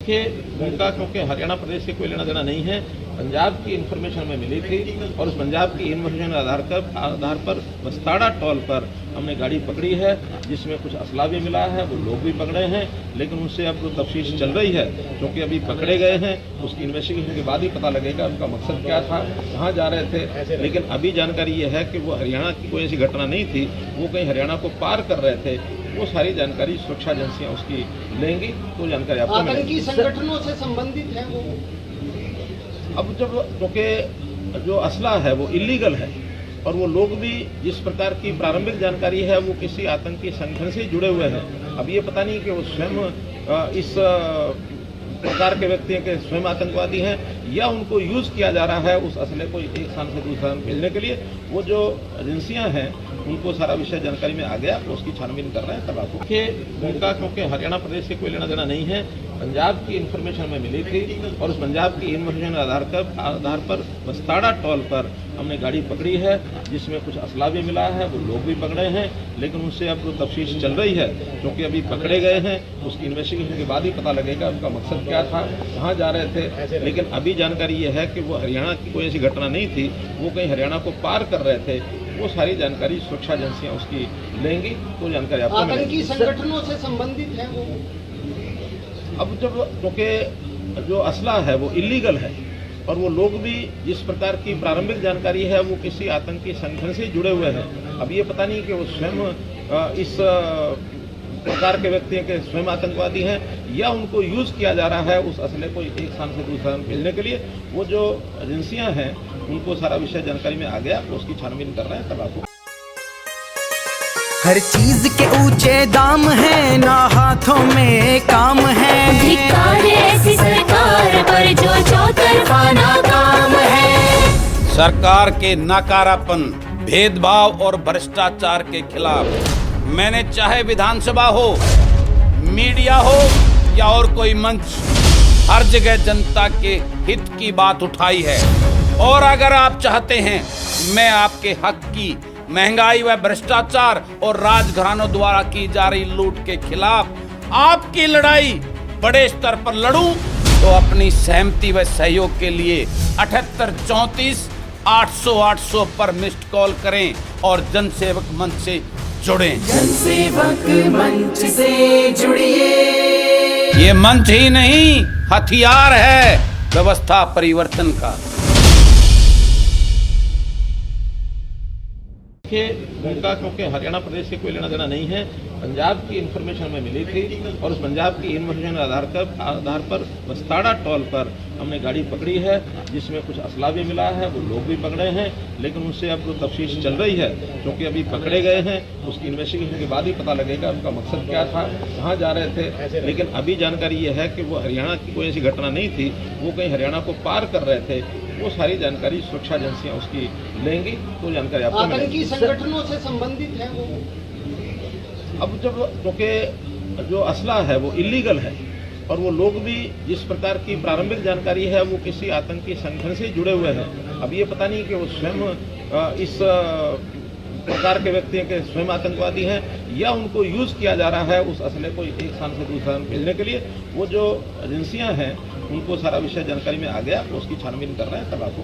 देखिए, उनका क्योंकि हरियाणा प्रदेश से कोई लेना देना नहीं है। पंजाब की इन्फॉर्मेशन हमें मिली थी और उस पंजाब की इन्फॉर्मेशन के आधार पर मस्ताड़ा टोल पर हमने गाड़ी पकड़ी है, जिसमें कुछ असला भी मिला है, वो लोग भी पकड़े हैं, लेकिन उनसे अब तो तफ्तीश चल रही है क्योंकि अभी पकड़े गए हैं। उसकी इन्वेस्टिगेशन के बाद ही पता लगेगा उनका मकसद क्या था, कहाँ जा रहे थे। लेकिन अभी जानकारी ये है कि वो हरियाणा की कोई ऐसी घटना नहीं थी, वो कहीं हरियाणा को पार कर रहे थे। वो सारी जानकारी सुरक्षा एजेंसियां उसकी लेंगी, तो जानकारी आपको मिलेगी। आतंकी संगठनों से संबंधित है वो। अब जब क्योंकि जो असला है वो इलीगल है और वो लोग भी जिस प्रकार की प्रारंभिक जानकारी है वो किसी आतंकी संगठन से जुड़े हुए हैं। अब ये पता नहीं कि वो स्वयं इस प्रकार के व्यक्ति के स्वयं आतंकवादी हैं या उनको यूज किया जा रहा है उस असले को एक स्थान से दूसरे स्थान भेजने के लिए। वो जो एजेंसियां हैं उनको सारा विषय जानकारी में आ गया, तो उसकी छानबीन कर रहे हैं। तब आपको उनका क्योंकि हरियाणा प्रदेश से कोई लेना देना नहीं है। पंजाब की इन्फॉर्मेशन हमें मिली थी और उस पंजाब की इन्फॉर्मेशन के आधार पर मस्ताड़ा टोल पर हमने गाड़ी पकड़ी है, जिसमें कुछ असला भी मिला है, वो लोग भी पकड़े हैं, लेकिन उनसे अब तो तफ्तीश चल रही है क्योंकि अभी पकड़े गए हैं। उसकी इन्वेस्टिगेशन के बाद ही पता लगेगा उनका मकसद क्या था, कहाँ जा रहे थे। लेकिन अभी जानकारी ये है कि वो हरियाणा की कोई ऐसी घटना नहीं थी, वो कहीं हरियाणा को पार कर रहे थे। वो सारी जानकारी सुरक्षा एजेंसियां उसकी लेंगी, तो जानकारी आपको मिलेगी। आतंकी संगठनों से संबंधित है वो। अब जब क्योंकि जो असला है वो इलीगल है और वो लोग भी जिस प्रकार की प्रारंभिक जानकारी है वो किसी आतंकी संगठन से जुड़े हुए हैं। अब ये पता नहीं कि वो स्वयं इस प्रकार के व्यक्ति के स्वयं आतंकवादी हैं या उनको यूज किया जा रहा है उस असले को एक स्थान से दूसरे स्थान भेजने के लिए। वो जो एजेंसियां हैं उनको सारा विषय जानकारी में आ गया, तो उसकी छानबीन कर रहे हैं। तब आपको हर चीज के ऊंचे दाम है, ना हाथों में काम है। धिक्कार ऐसी सरकार पर जो चौतरफा नाकाम है। सरकार के नकारापन, भेदभाव और भ्रष्टाचार के खिलाफ मैंने चाहे विधानसभा हो, मीडिया हो या और कोई मंच, हर जगह जनता के हित की बात उठाई है। और अगर आप चाहते हैं मैं आपके हक की, महंगाई व भ्रष्टाचार और राजघरानों द्वारा की जा रही लूट के खिलाफ आपकी लड़ाई बड़े स्तर पर लड़ूं, तो अपनी सहमति व सहयोग के लिए 78 34 800 800 पर मिस्ड कॉल करें और जनसेवक मंच से जुड़ें। जनसेवक मंच से जुड़िए। ये मंच ही नहीं, हथियार है व्यवस्था परिवर्तन का। उनका क्योंकि हरियाणा प्रदेश से कोई लेना देना नहीं है। पंजाब की इन्फॉर्मेशन हमें मिली थी और उस पंजाब की इन्फॉर्मेशन के आधार पर मस्ताड़ा टोल पर हमने गाड़ी पकड़ी है, जिसमें कुछ असला भी मिला है, वो लोग भी पकड़े हैं, लेकिन उनसे अब तो तफ्तीश चल रही है क्योंकि अभी पकड़े गए हैं। उसकी इन्वेस्टिगेशन के बाद ही पता लगेगा उनका मकसद क्या था, कहाँ जा रहे थे। लेकिन अभी जानकारी ये है कि वो हरियाणा की कोई ऐसी घटना नहीं थी, वो कहीं हरियाणा को पार कर रहे थे। वो सारी जानकारी सुरक्षा एजेंसियां उसकी लेंगी, तो जानकारी आपको मिलेगी। आतंकी संगठनों से संबंधित है वो। अब जब क्योंकि जो असला है वो इलीगल है और वो लोग भी जिस प्रकार की प्रारंभिक जानकारी है वो किसी आतंकी संगठन से जुड़े हुए हैं। अब ये पता नहीं कि वो स्वयं इस प्रकार के व्यक्ति के स्वयं आतंकवादी हैं या उनको यूज किया जा रहा है उस असले को एक स्थान से दूसरे स्थान भेजने के लिए। वो जो एजेंसियां हैं उनको सारा विषय जानकारी में आ गया, तो उसकी छानबीन कर रहे हैं। तब आपको